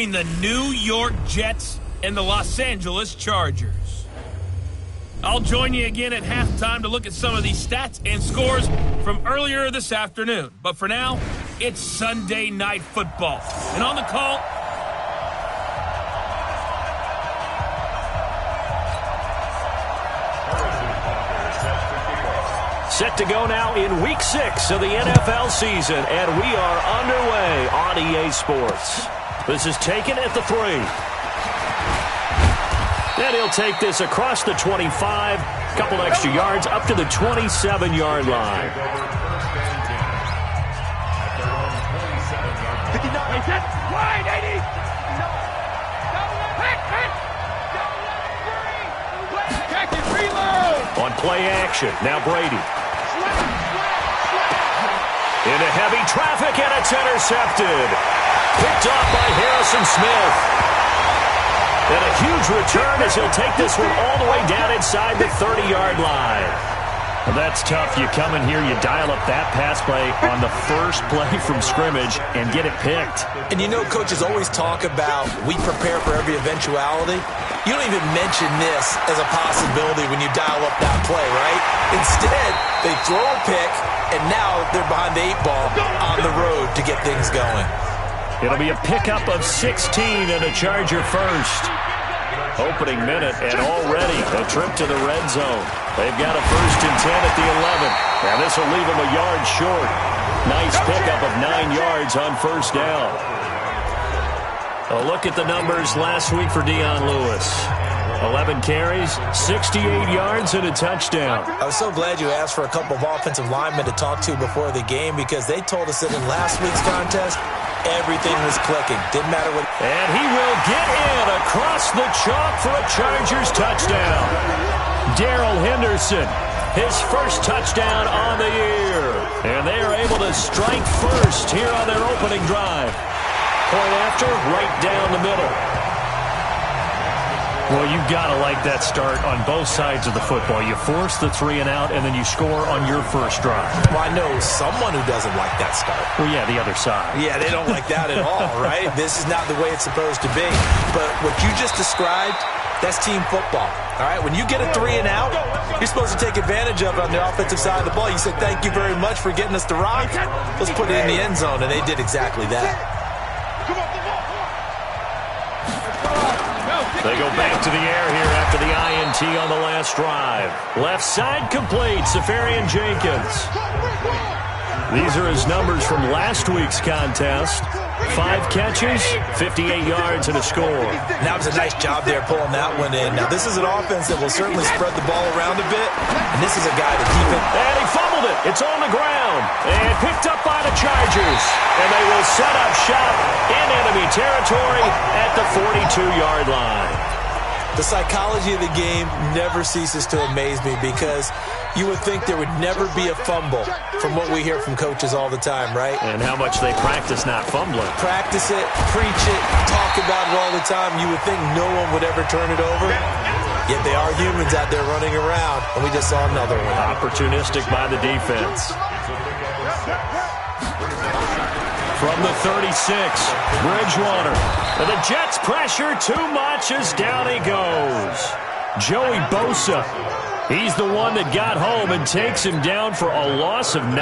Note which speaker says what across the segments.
Speaker 1: between the New York Jets and the Los Angeles Chargers. I'll join you again at halftime to look at some of these stats and scores from earlier this afternoon. But for now, it's Sunday Night Football. And on the call,
Speaker 2: set to go now in Week 6 of the NFL season, and we are underway on EA Sports. This is taken at the 3. And he'll take this across the 25, couple extra yards up to the 27-yard line.
Speaker 3: 59, wide, 80.
Speaker 2: On play action, now Brady. Into heavy traffic, and it's intercepted. Picked off by Harrison Smith. And a huge return as he'll take this one all the way down inside the 30-yard line. Well, that's tough. You come in here, you dial up that pass play on the first play from scrimmage and get it picked.
Speaker 4: And you know, coaches always talk about we prepare for every eventuality. You don't even mention this as a possibility when you dial up that play, right? Instead, they throw a pick, and now they're behind the 8 ball on the road to get things going.
Speaker 2: It'll be a pickup of 16 and a Charger first. Opening minute, and already a trip to the red zone. They've got a 1st and 10 at the 11. And this will leave them a yard short. Nice pickup of 9 yards on 1st down. A look at the numbers last week for Dion Lewis. 11 carries, 68 yards, and a touchdown.
Speaker 4: I was so glad you asked for a couple of offensive linemen to talk to before the game, because they told us that in last week's contest, everything was clicking. Didn't matter what.
Speaker 2: And he will get in across the chalk for a Chargers touchdown. Darrell Henderson, his first touchdown on the year. And they are able to strike first here on their opening drive. Point after, right down the middle. Well, you've got to like that start on both sides of the football. You force the 3 and out, and then you score on your first drive.
Speaker 4: Well, I know someone who doesn't like that start.
Speaker 2: Well, yeah, the other side.
Speaker 4: Yeah, they don't like that at all, right? This is not the way it's supposed to be. But what you just described, that's team football, all right? When you get a 3 and out, you're supposed to take advantage of it on the offensive side of the ball. You said, thank you very much for getting us the rock. Let's put it in the end zone, and they did exactly that.
Speaker 2: They go back to the air here after the INT on the last drive. Left side complete, Safarian Jenkins. These are his numbers from last week's contest. 5 catches, 58 yards, and a score.
Speaker 4: That was a nice job there pulling that one in. Now, this is an offense that will certainly spread the ball around a bit, and this is a guy to keep it.
Speaker 2: And he fumbled it. It's on the ground and picked up by the Chargers. And they will set up shop in enemy territory at the 42-yard line.
Speaker 4: The psychology of the game never ceases to amaze me, because you would think there would never be a fumble from what we hear from coaches all the time, right?
Speaker 2: And how much they practice not fumbling.
Speaker 4: Practice it, preach it, talk about it all the time. You would think no one would ever turn it over. Yet they are humans out there running around, and we just saw another one.
Speaker 2: Opportunistic by the defense. From the 36, Bridgewater. And the Jets pressure too much as down he goes. Joey Bosa. He's the one that got home and takes him down for a loss of 9.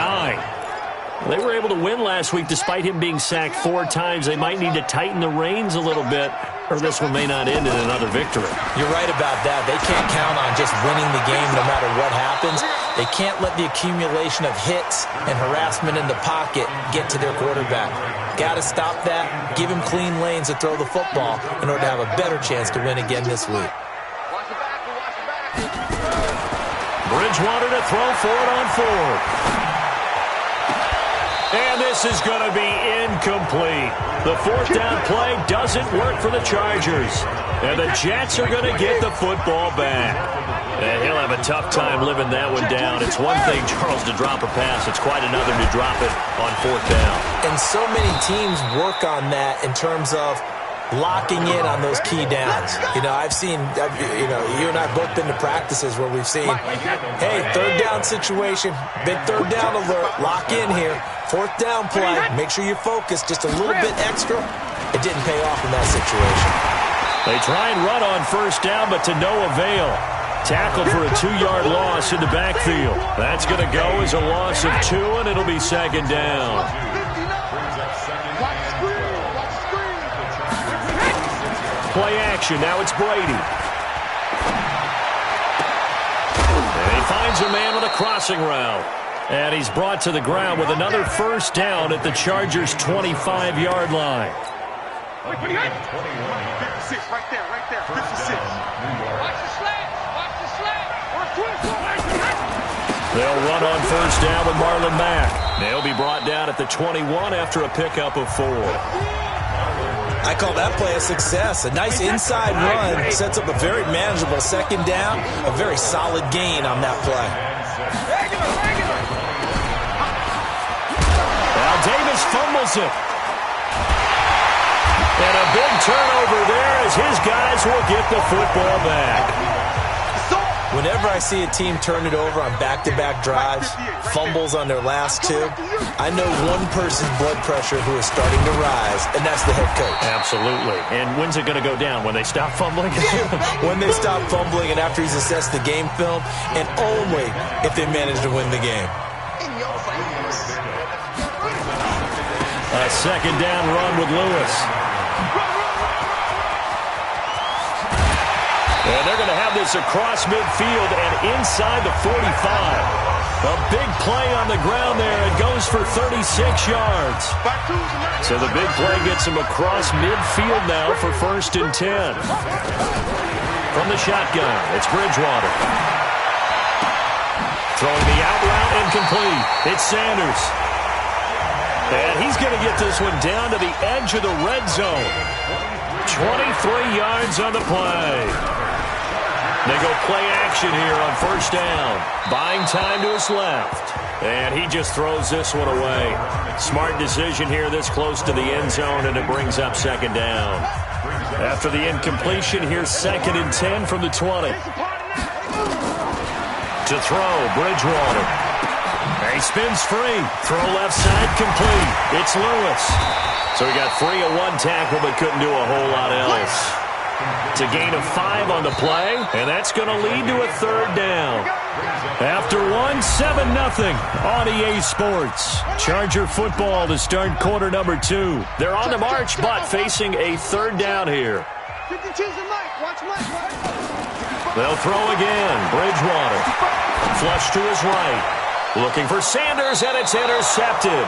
Speaker 2: They were able to win last week despite him being sacked 4 times. They might need to tighten the reins a little bit, or this one may not end in another victory.
Speaker 4: You're right about that. They can't count on just winning the game no matter what happens. They can't let the accumulation of hits and harassment in the pocket get to their quarterback. Got to stop that, give him clean lanes to throw the football in order to have a better chance to win again this week.
Speaker 2: Bridgewater to throw for it on 4th. And this is going to be incomplete. The 4th down play doesn't work for the Chargers. And the Jets are going to get the football back. And he'll have a tough time living that one down. It's one thing, Charles, to drop a pass. It's quite another to drop it on 4th down.
Speaker 4: And so many teams work on that in terms of locking in on those key downs. You know, I've seen, you and I have both been to practices where we've seen, hey, 3rd down situation, big 3rd down alert, lock in here. 4th down play, make sure you focus just a little bit extra, it didn't pay off in that situation.
Speaker 2: They try and run on first down, but to no avail. Tackled for a 2-yard loss in the backfield. That's going to go as a loss of 2, and it'll be second down. Play action. Now it's Brady. And he finds a man with a crossing route. And he's brought to the ground with another first down at the Chargers' 25-yard line.
Speaker 3: 56, right there, 56. Watch the slant, watch the slant.
Speaker 2: They'll run on first down with Marlon Mack. They'll be brought down at the 21 after a pickup of 4.
Speaker 4: I call that play a success. A nice inside run sets up a very manageable second down, a very solid gain on that play.
Speaker 2: Now Davis fumbles it. And a big turnover there as his guys will get the football back.
Speaker 4: Whenever I see a team turn it over on back-to-back drives, fumbles on their last 2, I know one person's blood pressure who is starting to rise, and that's the head coach.
Speaker 2: Absolutely. And when's it going to go down? When they stop fumbling?
Speaker 4: When they stop fumbling and after he's assessed the game film, and only if they manage to win the game.
Speaker 2: A second down run with Lewis. And they're going to have this across midfield and inside the 45. A big play on the ground there. It goes for 36 yards. So the big play gets him across midfield now for 1st and 10. From the shotgun, it's Bridgewater. Throwing the out route incomplete. It's Sanders. And he's going to get this one down to the edge of the red zone. 23 yards on the play. They go play action here on first down. Buying time to his left. And he just throws this one away. Smart decision here this close to the end zone, and it brings up second down. After the incompletion, here's 2nd and 10 from the 20. To throw, Bridgewater. And he spins free. Throw left side complete. It's Lewis. So he got free of 1 tackle but couldn't do a whole lot else. It's a gain of 5 on the play, and that's going to lead to a 3rd down. After 7-0 on EA Sports. Charger football to start quarter number 2. They're on the march, but facing a 3rd down here. They'll throw again. Bridgewater. Flush to his right. Looking for Sanders, and it's intercepted.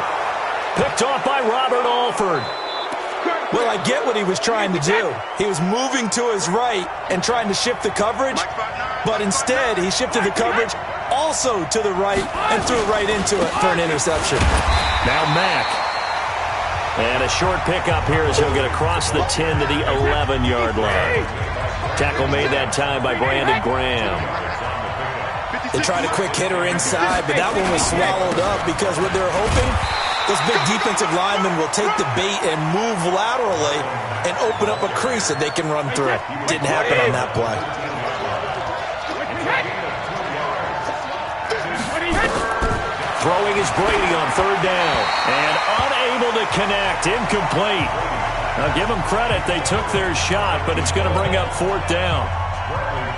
Speaker 2: Picked off by Robert Alford.
Speaker 4: Well, I get what he was trying to do. He was moving to his right and trying to shift the coverage, but instead he shifted the coverage also to the right and threw right into it for an interception.
Speaker 2: Now Mack. And a short pickup here as he'll get across the 10 to the 11-yard line. Tackle made that time by Brandon Graham.
Speaker 4: They tried a quick hitter inside, but that one was swallowed up because what they're hoping, those big defensive linemen will take the bait and move laterally and open up a crease that they can run through. Didn't happen on that play.
Speaker 2: Throwing is Brady on 3rd down. And unable to connect. Incomplete. Now give them credit. They took their shot, but it's going to bring up 4th down.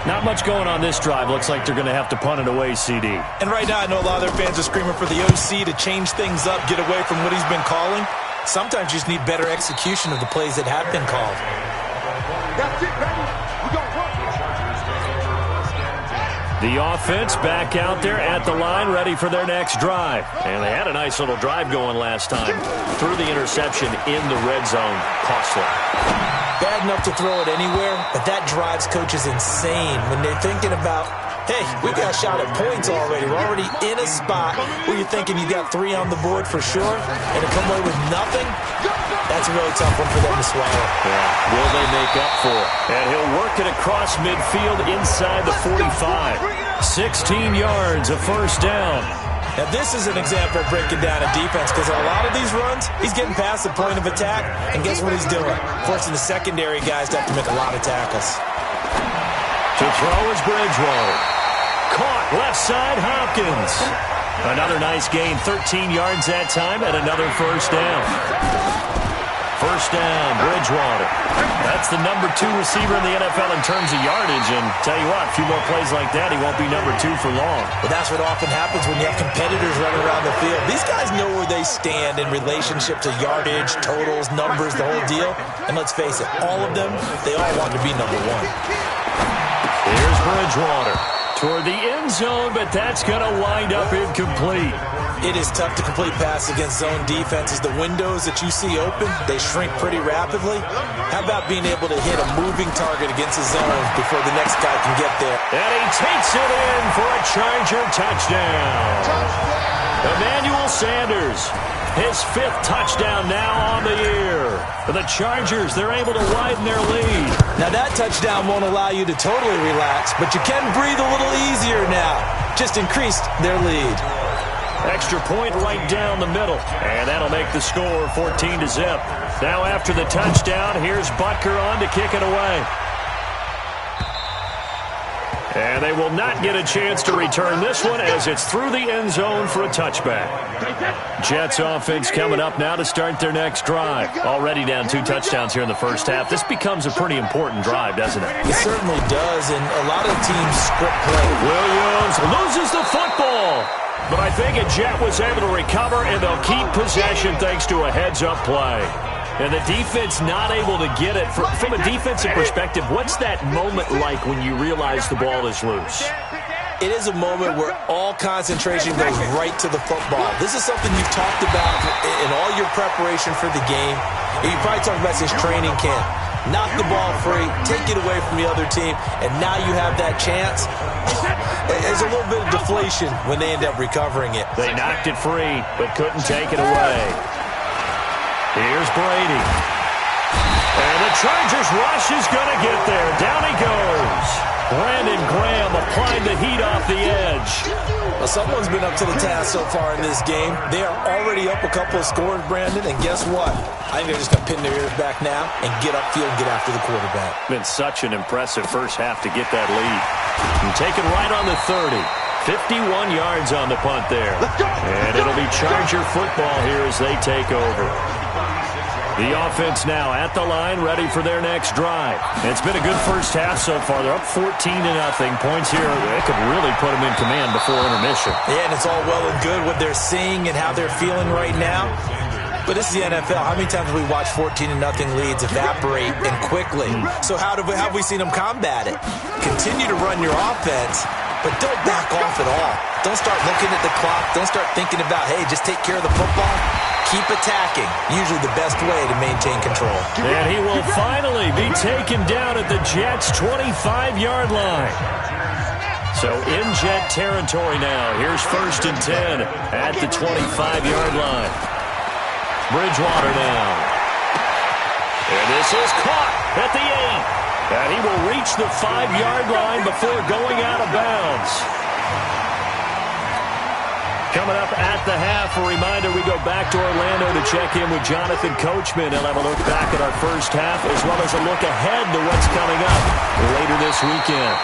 Speaker 2: Not much going on this drive. Looks like they're going to have to punt it away, CD.
Speaker 4: And right now, I know a lot of their fans are screaming for the OC to change things up, get away from what he's been calling. Sometimes you just need better execution of the plays that have been called.
Speaker 3: That's it, baby. We're going to run.
Speaker 2: The offense back out there at the line, ready for their next drive. And they had a nice little drive going last time. Threw the interception in the red zone. Costly.
Speaker 4: Bad enough to throw it anywhere, but that drives coaches insane when they're thinking about, hey, we got a shot at points already. We're already in a spot where you're thinking you got 3 on the board for sure, and to come away with nothing, that's a really tough one for them to swallow.
Speaker 2: Yeah. Will they make up for it? And he'll work it across midfield inside the 45. 16 yards, a first down.
Speaker 4: Now, this is an example of breaking down a defense because a lot of these runs, he's getting past the point of attack, and guess what he's doing? Forcing the secondary guys to have to make a lot of tackles.
Speaker 2: To throw is Bridgewater. Caught left side, Hopkins. Another nice gain, 13 yards that time, and another first down. First down, Bridgewater. That's the number 2 receiver in the NFL in terms of yardage. And tell you what, a few more plays like that, he won't be number 2 for long.
Speaker 4: Well, that's what often happens when you have competitors running around the field. These guys know where they stand in relationship to yardage, totals, numbers, the whole deal. And let's face it, all of them, they all want to be number 1.
Speaker 2: Here's Bridgewater toward the end zone, but that's going to wind up incomplete.
Speaker 4: It is tough to complete passes against zone defenses. The windows that you see open, they shrink pretty rapidly. How about being able to hit a moving target against the zone before the next guy can get there?
Speaker 2: And he takes it in for a Charger touchdown. Emmanuel Sanders, his 5th touchdown now on the year. For the Chargers, they're able to widen their lead.
Speaker 4: Now that touchdown won't allow you to totally relax, but you can breathe a little easier now. Just increased their lead.
Speaker 2: Extra point right down the middle. And that'll make the score 14-0. Now after the touchdown, here's Butker on to kick it away. And they will not get a chance to return this one as it's through the end zone for a touchback. Jets offense coming up now to start their next drive. Already down 2 touchdowns here in the first half. This becomes a pretty important drive, doesn't it?
Speaker 4: It certainly does, and a lot of teams script play.
Speaker 2: Williams loses the football. But I think a Jet was able to recover, and they'll keep possession thanks to a heads-up play. And the defense not able to get it. From a defensive perspective, what's that moment like when you realize the ball is loose?
Speaker 4: It is a moment where all concentration goes right to the football. This is something you've talked about in all your preparation for the game. And you probably talked about since training camp. Knock the ball free, take it away from the other team, and now you have that chance. There's a little bit of deflation when they end up recovering it.
Speaker 2: They knocked it free, but couldn't take it away. Here's Brady. And the Chargers rush is going to get there. Down he goes. Brandon Graham applying the heat off the edge.
Speaker 4: Well, someone's been up to the task so far in this game. They are already up a couple of scores, Brandon, and guess what? I think they're just going to pin their ears back now and get upfield and get after the quarterback.
Speaker 2: Been such an impressive first half to get that lead. And take it right on the 30. 51 yards on the punt there. And it'll be Charger football here as they take over. The offense now at the line, ready for their next drive. And it's been a good first half so far. They're up 14-0. Points here, they could really put them in command before intermission.
Speaker 4: Yeah, and it's all well and good what they're seeing and how they're feeling right now. But this is the NFL. How many times have we watched 14-0 leads evaporate and quickly? So how have we seen them combat it? Continue to run your offense, but don't back off at all. Don't start looking at the clock. Don't start thinking about, hey, just take care of the football. Keep attacking. Usually the best way to maintain control.
Speaker 2: And he will finally be taken down at the Jets' 25-yard line. So in Jet territory now. Here's 1st and 10 at the 25-yard line. Bridgewater now. And this is caught at the 8. And he will reach the 5-yard line before going out of bounds. Coming up at the half, a reminder, we go back to Orlando to check in with Jonathan Coachman. He'll have a look back at our first half as well as a look ahead to what's coming up later this weekend.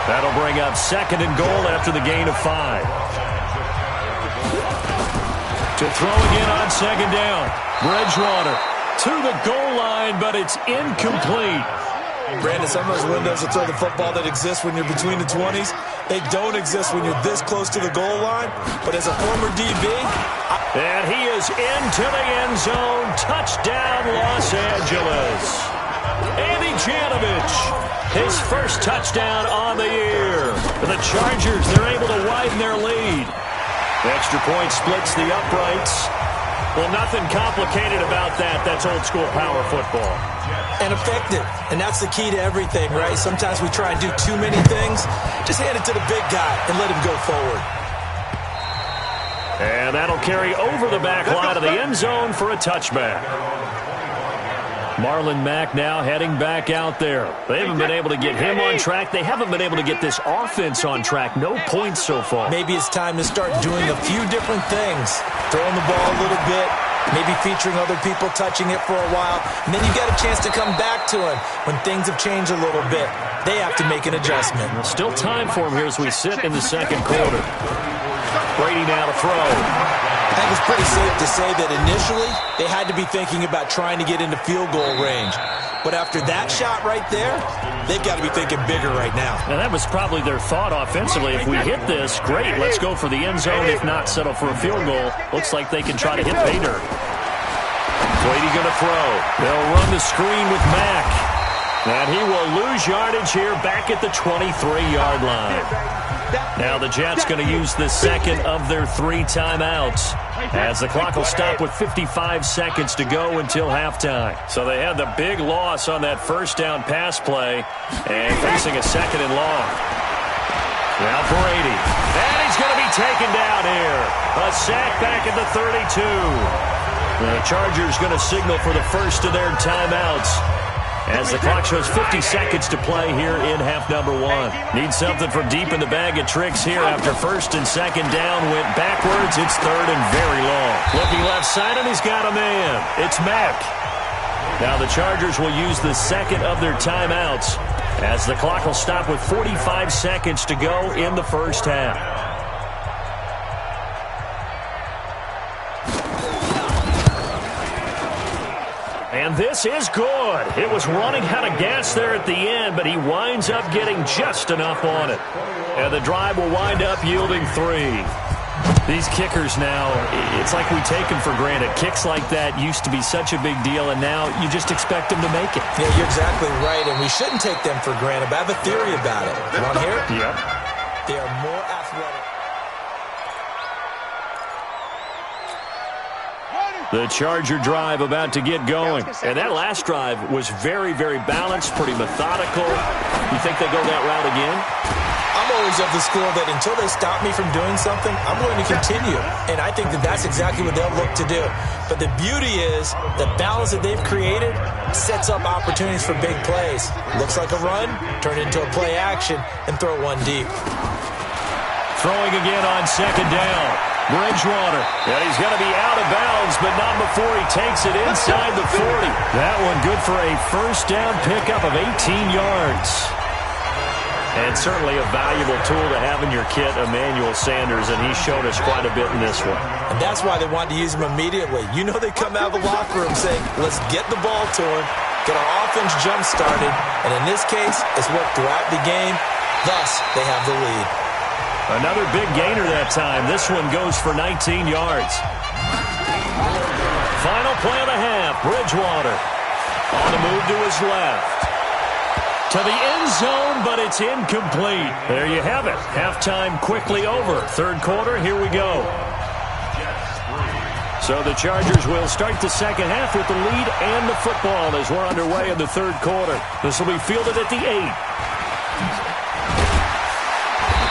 Speaker 2: That'll bring up 2nd and goal after the gain of 5. To throw again on 2nd down. Bridgewater to the goal line, but it's incomplete.
Speaker 4: Brandon, some of those windows to throw the football that exist when you're between the 20s, they don't exist when you're this close to the goal line. But as a former DB...
Speaker 2: And he is into the end zone. Touchdown, Los Angeles. Andy Janovich, his first touchdown on the year. For the Chargers, they're able to widen their lead. The extra point splits the uprights. Well, nothing complicated about that. That's old-school power football.
Speaker 4: And effective. And that's the key to everything, right? Sometimes we try and do too many things. Just hand it to the big guy and let him go forward.
Speaker 2: And that'll carry over the back line of the end zone for a touchback. Marlon Mack now heading back out there. They haven't been able to get him on track. They haven't been able to get this offense on track. No points so far.
Speaker 4: Maybe it's time to start doing a few different things. Throwing the ball a little bit. Maybe featuring other people touching it for a while. And then you get a chance to come back to him when things have changed a little bit. They have to make an adjustment.
Speaker 2: Well, still time for him here as we sit in the 2nd quarter. Brady now to throw.
Speaker 4: I think it's pretty safe to say that initially they had to be thinking about trying to get into field goal range. But after that shot right there, they've got to be thinking bigger right now.
Speaker 2: And that was probably their thought offensively. If we hit this, great, let's go for the end zone. If not, settle for a field goal. Looks like they can try to hit pay dirt. Brady going to throw. They'll run the screen with Mack. And he will lose yardage here back at the 23-yard line. Now the Jets going to use the second of their 3 timeouts as the clock will stop with 55 seconds to go until halftime. So they had the big loss on that first down pass play and facing a second and long. Now Brady. And he's going to be taken down here. A sack back at the 32. The Chargers going to signal for the first of their timeouts as the clock shows 50 seconds to play here in half number 1. Need something from deep in the bag of tricks here after first and second down went backwards. It's third and very long. Looking left side, and he's got a man. It's Mack. Now the Chargers will use the second of their timeouts as the clock will stop with 45 seconds to go in the first half. And this is good. It was running out of gas there at the end, but he winds up getting just enough on it. And the drive will wind up yielding 3. These kickers now, it's like we take them for granted. Kicks like that used to be such a big deal, and now you just expect them to make it.
Speaker 4: Yeah, you're exactly right, and we shouldn't take them for granted, but I have a theory about it. You want to hear it?
Speaker 2: Yep.
Speaker 4: They are more athletic.
Speaker 2: The Charger drive about to get going. And that last drive was very, very balanced, pretty methodical. You think they go that route again?
Speaker 4: I'm always of the school that until they stop me from doing something, I'm going to continue. And I think that that's exactly what they'll look to do. But the beauty is the balance that they've created sets up opportunities for big plays. Looks like a run, turn it into a play action, and throw one deep.
Speaker 2: Throwing again on second down. Bridgewater. And he's going to be out of bounds, but not before he takes it inside the 40. That one good for a first down pickup of 18 yards. And certainly a valuable tool to have in your kit, Emmanuel Sanders, and he showed us quite a bit in this one.
Speaker 4: And that's why they wanted to use him immediately. You know they come out of the locker room saying, let's get the ball to him, get our offense jump-started, and in this case, it's worked throughout the game. Thus, they have the lead.
Speaker 2: Another big gainer that time. This one goes for 19 yards. Final play of the half. Bridgewater on the move to his left. To the end zone, but it's incomplete. There you have it. Halftime quickly over. Third quarter, here we go. So the Chargers will start the second half with the lead and the football as we're underway in the third quarter. This will be fielded at the 8.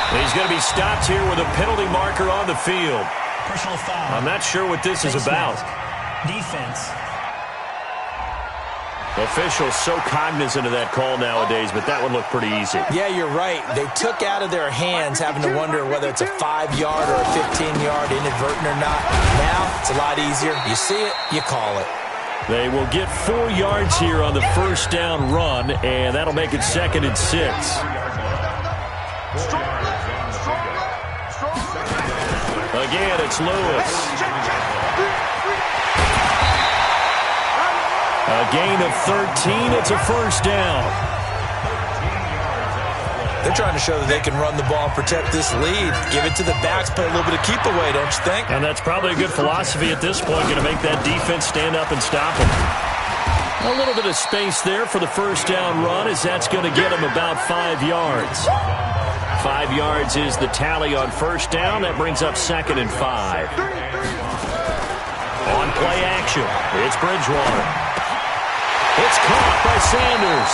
Speaker 2: He's going to be stopped here with a penalty marker on the field.
Speaker 5: Personal foul.
Speaker 2: I'm not sure what this is about.
Speaker 5: Defense.
Speaker 2: Officials so cognizant of that call nowadays, but that one looked pretty easy.
Speaker 4: Yeah, you're right. They took out of their hands having to wonder whether it's a 5-yard or a 15-yard inadvertent or not. Now, it's a lot easier. You see it, you call it.
Speaker 2: They will get 4 yards here on the first down run, and that'll make it 2nd and 6. Again, it's Lewis. A gain of 13. It's a first down.
Speaker 4: They're trying to show that they can run the ball and protect this lead. Give it to the backs, play a little bit of keep away, don't you think?
Speaker 2: And that's probably a good philosophy at this point, going to make that defense stand up and stop them. A little bit of space there for the first down run, as that's going to get them about 5 yards. 5 yards is the tally on first down. That brings up 2nd and 5. On play action, it's Bridgewater. It's caught by Sanders.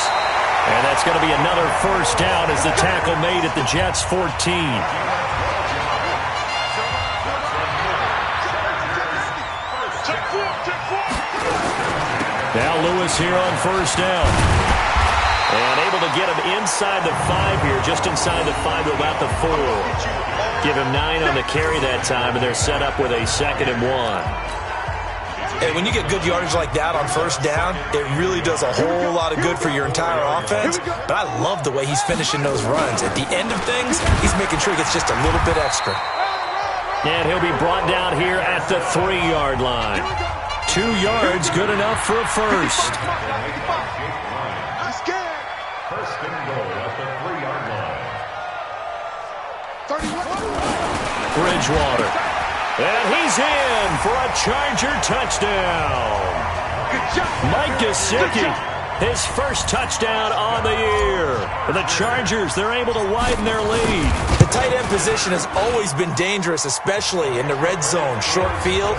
Speaker 2: And that's going to be another first down as the tackle made at the Jets' 14. Now Lewis here on first down. And able to get him inside the 5 here, just inside the 5 to about the 4. Give him 9 on the carry that time, and they're set up with a 2nd and 1.
Speaker 4: Hey, when you get good yardage like that on first down, it really does a whole lot of good for your entire offense. But I love the way he's finishing those runs. At the end of things, he's making sure he gets just a little bit extra.
Speaker 2: And he'll be brought down here at the 3-yard line. 2 yards, good enough for a first.
Speaker 3: First and goal at the 3-yard line.
Speaker 2: Bridgewater. And he's in for a Charger touchdown. Mike Gesicki, his first touchdown on the year. For the Chargers, they're able to widen their lead.
Speaker 4: The tight end position has always been dangerous, especially in the red zone, short field.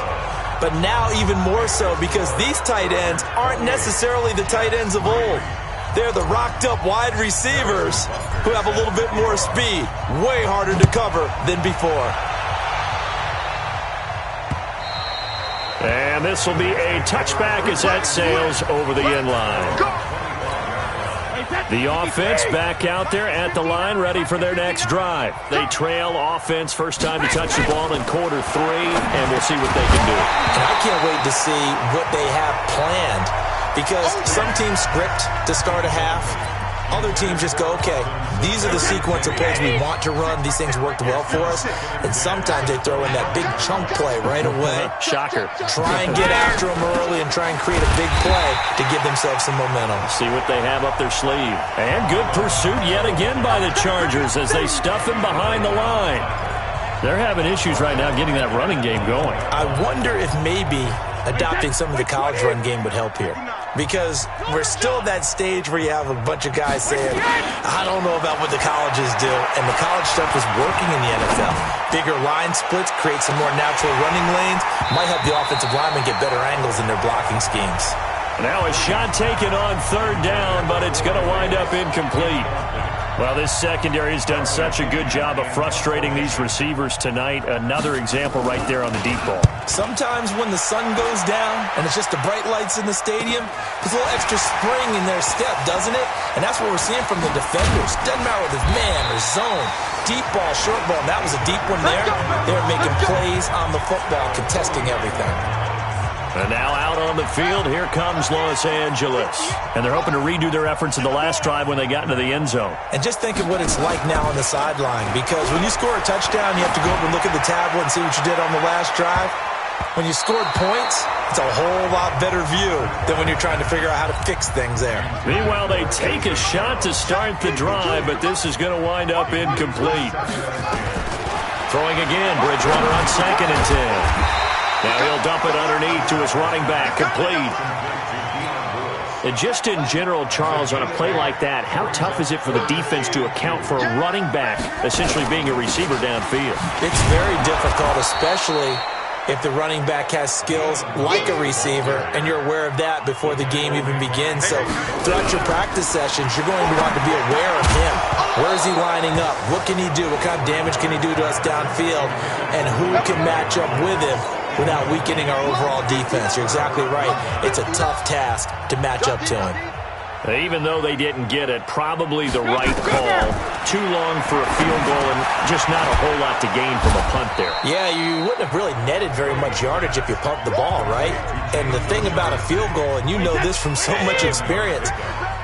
Speaker 4: But now even more so because these tight ends aren't necessarily the tight ends of old. They're the rocked-up wide receivers who have a little bit more speed. Way harder to cover than before.
Speaker 2: And this will be a touchback as that sails over the end line. The offense back out there at the line, ready for their next drive. They trail offense first time to touch the ball in quarter 3, and we'll see what they can do.
Speaker 4: And I can't wait to see what they have planned because some teams script to start a half. Other teams just go, okay, these are the sequence of plays we want to run. These things worked well for us. And sometimes they throw in that big chunk play right away.
Speaker 2: Shocker.
Speaker 4: Try and get after them early and try and create a big play to give themselves some momentum.
Speaker 2: See what they have up their sleeve. And good pursuit yet again by the Chargers as they stuff him behind the line. They're having issues right now getting that running game going.
Speaker 4: I wonder if maybe adopting some of the college run game would help here. Because we're still at that stage where you have a bunch of guys saying, I don't know about what the colleges do. And the college stuff is working in the NFL. Bigger line splits, create some more natural running lanes. Might help the offensive linemen get better angles in their blocking schemes.
Speaker 2: Now a shot taken on 3rd down, but it's going to wind up incomplete. Well, this secondary has done such a good job of frustrating these receivers tonight. Another example right there on the deep ball.
Speaker 4: Sometimes when the sun goes down and it's just the bright lights in the stadium, there's a little extra spring in their step, doesn't it? And that's what we're seeing from the defenders. Doesn't matter whether it's man or zone, deep ball, short ball. And that was a deep one there. They're making plays on the football, contesting everything.
Speaker 2: And now out on the field, here comes Los Angeles. And they're hoping to redo their efforts in the last drive when they got into the end zone.
Speaker 4: And just think of what it's like now on the sideline. Because when you score a touchdown, you have to go over and look at the tablet and see what you did on the last drive. When you scored points, it's a whole lot better view than when you're trying to figure out how to fix things there.
Speaker 2: Meanwhile, they take a shot to start the drive, but this is going to wind up incomplete. Throwing again, Bridgewater on 2nd and 10. Now he'll dump it underneath to his running back, complete. And just in general, Charles, on a play like that, how tough is it for the defense to account for a running back essentially being a receiver downfield?
Speaker 4: It's very difficult, especially if the running back has skills like a receiver, and you're aware of that before the game even begins. So throughout your practice sessions, you're going to want to be aware of him. Where is he lining up? What can he do? What kind of damage can he do to us downfield? And who can match up with him without weakening our overall defense? You're exactly right. It's a tough task to match up to him.
Speaker 2: Even though they didn't get it, probably the right call. Too long for a field goal and just not a whole lot to gain from a punt there.
Speaker 4: Yeah, you wouldn't have really netted very much yardage if you pumped the ball, right? And the thing about a field goal, and you know this from so much experience,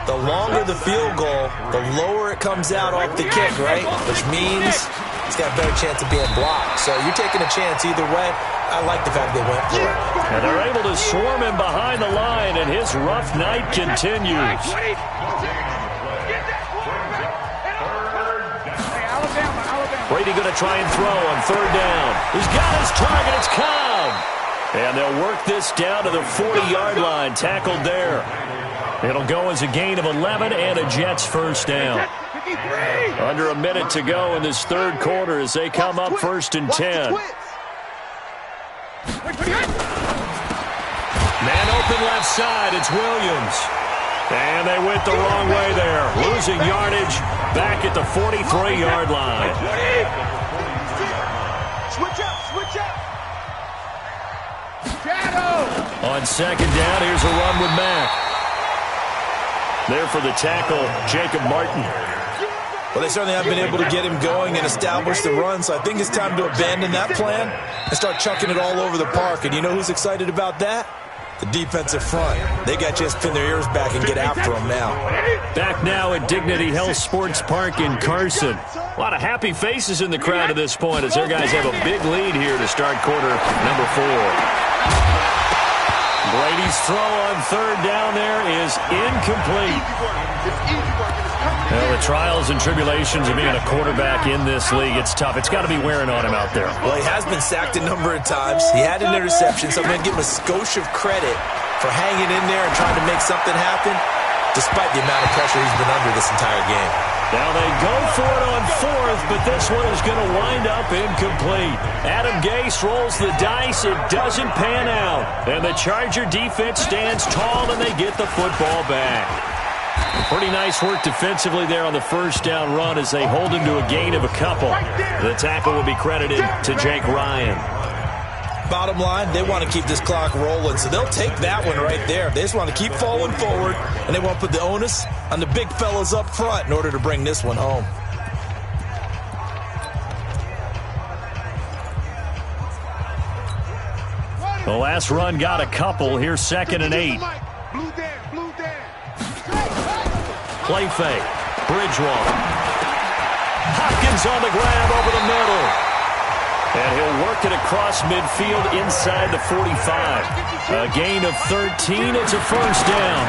Speaker 4: the longer the field goal, the lower it comes out off the kick, right? Which means it's got a better chance of being blocked. So you're taking a chance either way. I like the fact they went for it.
Speaker 2: And they're able to swarm him behind the line, and his rough night continues. Brady going to try and throw on 3rd down. He's got his target. It's Cobb. And they'll work this down to the 40-yard line. Tackled there. It'll go as a gain of 11 and a Jets first down. Under a minute to go in this 3rd quarter as they come up 1st and 10. Man open left side. It's Williams. And they went the wrong way there. Losing yardage back at the 43-yard line.
Speaker 3: Switch up.
Speaker 2: On 2nd down, here's a run with Mack. There for the tackle, Jacob Martin.
Speaker 4: Well, they certainly have been able to get him going and establish the run, so I think it's time to abandon that plan and start chucking it all over the park. And you know who's excited about that? The defensive front, they got to just pin their ears back and get after them now.
Speaker 2: Back now at Dignity Health Sports Park in Carson. A lot of happy faces in the crowd at this point as their guys have a big lead here to start quarter number 4. Brady's throw on third down there is incomplete. Well, the trials and tribulations of being a quarterback in this league, it's tough. It's got to be wearing on him out there.
Speaker 4: Well, he has been sacked a number of times. He had an interception, so I'm going to give him a skosh of credit for hanging in there and trying to make something happen, despite the amount of pressure he's been under this entire game.
Speaker 2: Now they go for it on fourth, but this one is going to wind up incomplete. Adam Gase rolls the dice. It doesn't pan out. And the Charger defense stands tall, and they get the football back. Pretty nice work defensively there on the first down run as they hold him to a gain of a couple. The tackle will be credited to Jake Ryan.
Speaker 4: Bottom line, they want to keep this clock rolling, so they'll take that one right there. They just want to keep falling forward, and they want to put the onus on the big fellas up front in order to bring this one home.
Speaker 2: The last run got a couple. Here's 2nd and 8. Play fake. Bridgewater. Hopkins on the grab over the middle. And he'll work it across midfield inside the 45. A gain of 13. It's a first down.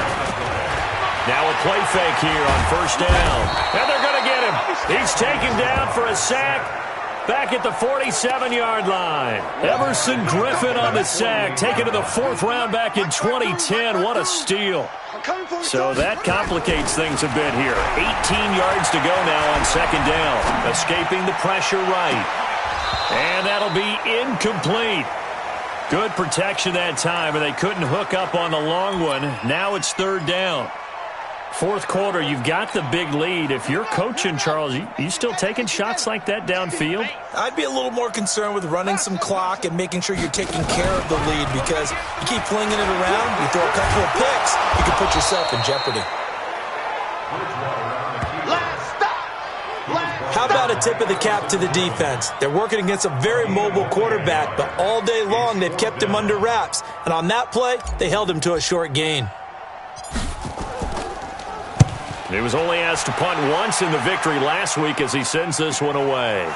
Speaker 2: Now a play fake here on first down. And they're going to get him. He's taken down for a sack. Back at the 47-yard line. Everson Griffin on the sack. Taken to the 4th round back in 2010. What a steal. So that complicates things a bit here. 18 yards to go now on 2nd down. Escaping the pressure right. And that'll be incomplete. Good protection that time, and they couldn't hook up on the long one. Now it's 3rd down. 4th quarter, you've got the big lead. If you're coaching, Charles, you still taking shots like that downfield?
Speaker 4: I'd be a little more concerned with running some clock and making sure you're taking care of the lead, because you keep flinging it around, you throw a couple of picks, you can put yourself in jeopardy. How about a tip of the cap to the defense? They're working against a very mobile quarterback, but all day long they've kept him under wraps. And on that play, they held him to a short gain.
Speaker 2: He was only asked to punt once in the victory last week as he sends this one away.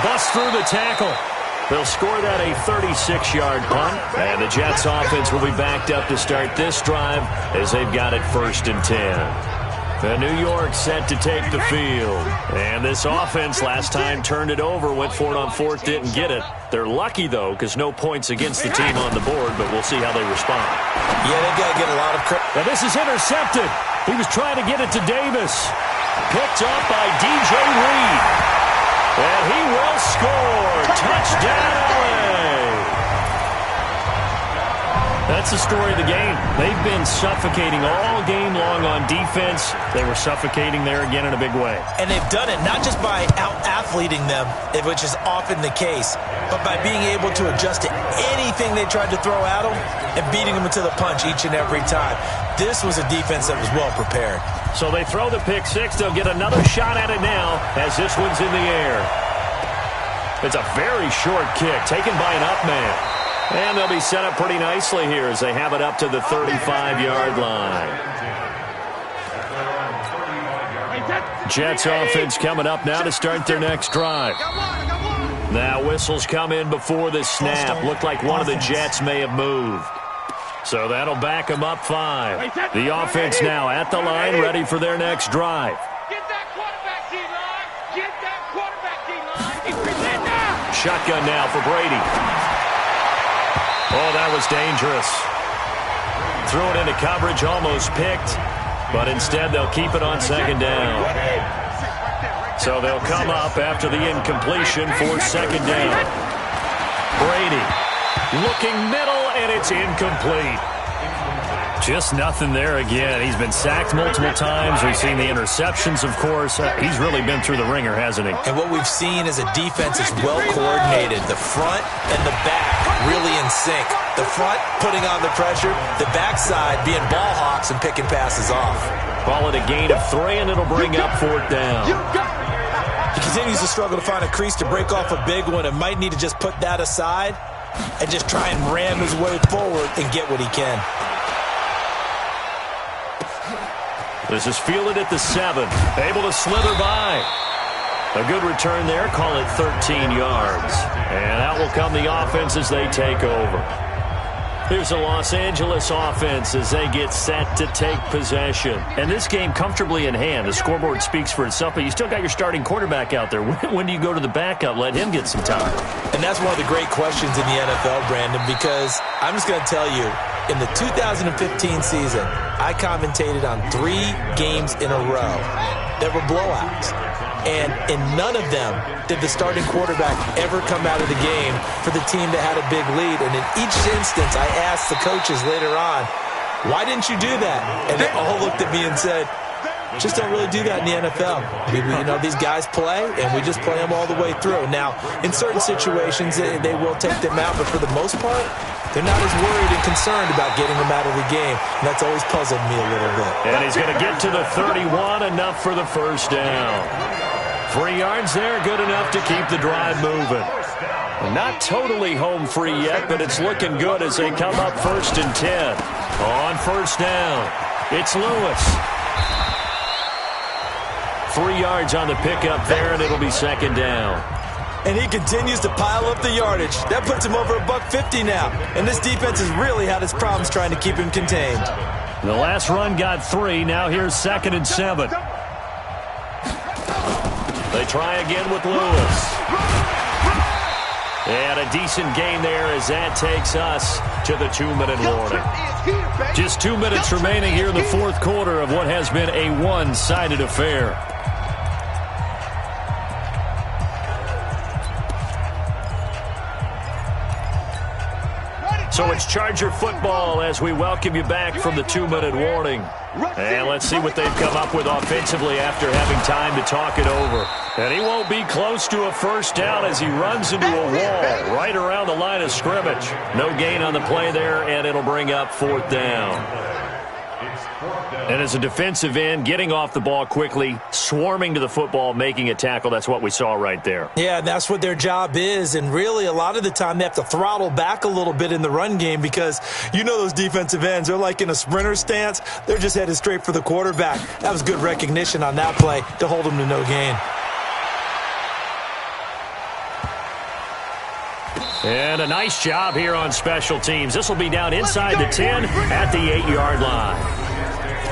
Speaker 2: Bust through the tackle. They'll score that a 36-yard punt. And the Jets offense will be backed up to start this drive as they've got it 1st and 10. The New York set to take the field. And this offense last time turned it over, went for it on 4th, didn't get it. They're lucky, though, because no points against the team on the board, but we'll see how they respond.
Speaker 4: Yeah, they got to get a lot of credit.
Speaker 2: Now this is intercepted. He was trying to get it to Davis. Picked up by DJ Reed. And he will score. Touchdown, LA. That's the story of the game. They've been suffocating all game long on defense. They were suffocating there again in a big way.
Speaker 4: And they've done it not just by out-athleting them, which is often the case, but by being able to adjust to anything they tried to throw at them and beating them into the punch each and every time. This was a defense that was well prepared.
Speaker 2: So they throw the pick six. They'll get another shot at it now as this one's in the air. It's a very short kick taken by an up man. And they'll be set up pretty nicely here as they have it up to the 35-yard line. Jets offense coming up now to start their next drive. Now whistles come in before the snap. Looked like one of the Jets may have moved. So that'll back them up 5. The offense now at the line, ready for their next drive.
Speaker 3: Get that quarterback, D-line. Get that quarterback, D-line.
Speaker 2: Shotgun now for Brady. Oh, that was dangerous. Threw it into coverage, almost picked, but instead they'll keep it on 2nd down. So they'll come up after the incompletion for 2nd down. Brady looking middle, and it's incomplete. Just nothing there again. He's been sacked multiple times. We've seen the interceptions, of course. He's really been through the ringer, hasn't he?
Speaker 4: And what we've seen is a defense that's well coordinated. The front and the back really in sync. The front putting on the pressure. The backside being ball hawks and picking passes off.
Speaker 2: Call it a gain of 3, and it'll bring up 4th down.
Speaker 4: He continues to struggle to find a crease to break off a big one and might need to just put that aside and just try and ram his way forward and get what he can.
Speaker 2: This is fielded at the 7. Able to slither by. A good return there. Call it 13 yards. And out will come the offense as they take over. Here's the Los Angeles offense as they get set to take possession. And this game comfortably in hand. The scoreboard speaks for itself, but you still got your starting quarterback out there. When do you go to the backup? Let him get some time.
Speaker 4: And that's one of the great questions in the NFL, Brandon, because I'm just going to tell you, in the 2015 season, I commentated on 3 games in a row that were blowouts. And in none of them did the starting quarterback ever come out of the game for the team that had a big lead. And in each instance, I asked the coaches later on, why didn't you do that? And they all looked at me and said, just don't really do that in the NFL. These guys play, and we just play them all the way through. Now, in certain situations, they will take them out, but for the most part, they're not as worried and concerned about getting them out of the game. And that's always puzzled me a little bit.
Speaker 2: And he's going to get to the 31, enough for the first down. 3 yards there, good enough to keep the drive moving. Not totally home free yet, but it's looking good as they come up 1st and 10. On first down, it's Lewis. 3 yards on the pickup there, and it'll be 2nd down.
Speaker 4: And he continues to pile up the yardage. That puts him over $150 now. And this defense has really had its problems trying to keep him contained.
Speaker 2: The last run got 3. Now here's 2nd and 7. They try again with Lewis. And a decent gain there as that takes us to the 2-minute warning. Just 2 minutes remaining here in the fourth quarter of what has been a one-sided affair. So it's Charger football as we welcome you back from the 2-minute warning. And let's see what they've come up with offensively after having time to talk it over. And he won't be close to a first down as he runs into a wall right around the line of scrimmage. No gain on the play there, and it'll bring up 4th down. And as a defensive end, getting off the ball quickly, swarming to the football, making a tackle, that's what we saw right there.
Speaker 4: Yeah, that's what their job is. And really, a lot of the time, they have to throttle back a little bit in the run game because those defensive ends, they're like in a sprinter stance. They're just headed straight for the quarterback. That was good recognition on that play to hold them to no gain.
Speaker 2: And a nice job here on special teams. This will be down inside the 10 at the 8-yard line.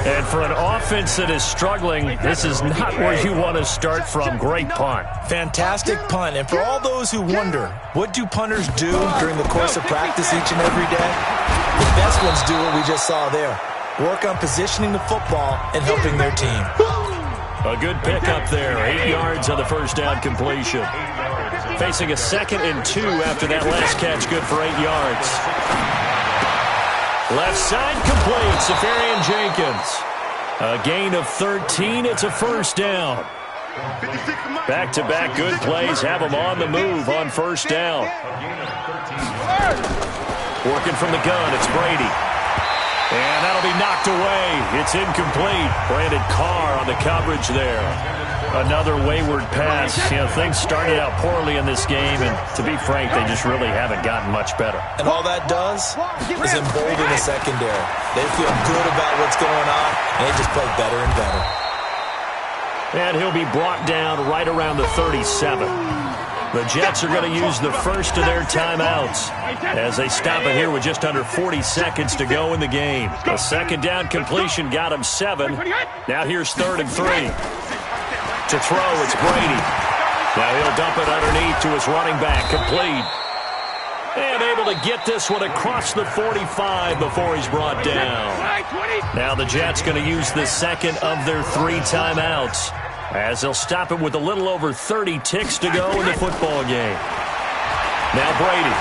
Speaker 2: And for an offense that is struggling, this is not where you want to start from. Great punt.
Speaker 4: Fantastic punt. And for all those who wonder, what do punters do during the course of practice each and every day? The best ones do what we just saw there. Work on positioning the football and helping their team.
Speaker 2: A good pickup there. 8 yards on the first down completion. Facing a 2nd and 2 after that last catch. Good for 8 yards. Left side complete. Safarian Jenkins. A gain of 13. It's a first down. Back-to-back good plays have them on the move on first down. Working from the gun, it's Brady. And that'll be knocked away. It's incomplete. Brandon Carr on the coverage there. Another wayward pass. Things started out poorly in this game, and to be frank, they just really haven't gotten much better.
Speaker 4: And all that does is embolden the secondary. They feel good about what's going on, and they just play better and better.
Speaker 2: And he'll be brought down right around the 37. The Jets are going to use the first of their timeouts as they stop it here with just under 40 seconds to go in the game. A 2nd down completion got him 7. Now here's 3rd and 3. To throw, it's Brady. Now he'll dump it underneath to his running back, complete. And able to get this one across the 45 before he's brought down. Now the Jets going to use the 2nd of their 3 timeouts as they'll stop it with a little over 30 ticks to go in the football game. Now Brady.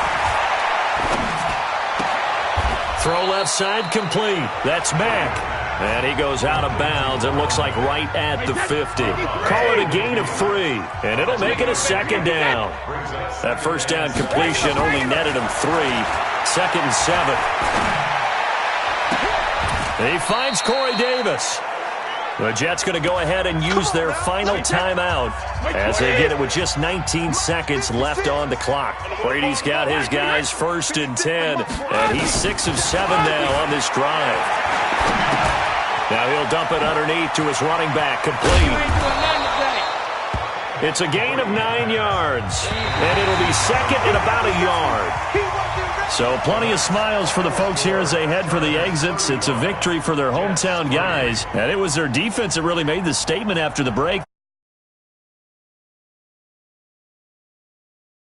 Speaker 2: Throw left side complete. That's Mack. And he goes out of bounds and looks like right at the 50. Call it a gain of 3, and it'll make it a 2nd down. That first down completion only netted him 3. 2nd and 7. He finds Corey Davis. The Jets going to go ahead and use their final timeout as they get it with just 19 seconds left on the clock. Brady's got his guys 1st and 10, and he's 6 of 7 now on this drive. Now he'll dump it underneath to his running back, complete. It's a gain of 9 yards, and it'll be second and about a yard. So plenty of smiles for the folks here as they head for the exits. It's a victory for their hometown guys, and it was their defense that really made the statement after the break.